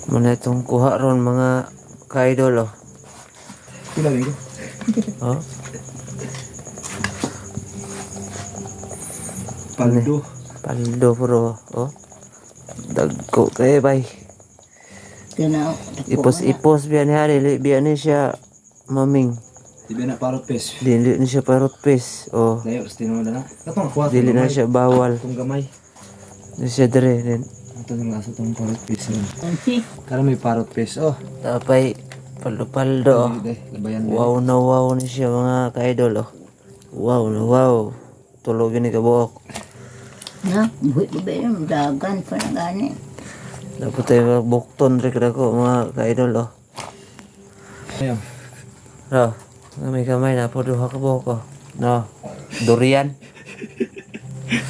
Muna itong kuha ron mga ka-idol oh. Pila lagi. Oh, Paldo. paldo bro. Oh. Dagko kay bay. Kaya Ipos-ipos biya ni hari, biya ni siya maming. Di ba na parot pes? Dili ni siya parot pes. Oh, Layo, sa tinuod na. Katong kuha. dili na siya bawal. Itong gamay. Di siya dire din. Ito yung laso itong parot pes. Ansi. Kala may parot pes. Oh. Tapay paldo-paldo. Oh. Labayan Wow na wow ni siya mga ka-idol oh. Wow na wow. Tulog ni kabuok. Na, buhay pa ba yun? Dagan pa na gani. Dapat tayo bukton rin ko mga ka-idol oh. Ayun. No, may kamay na po duha ka buhok oh. No, durian.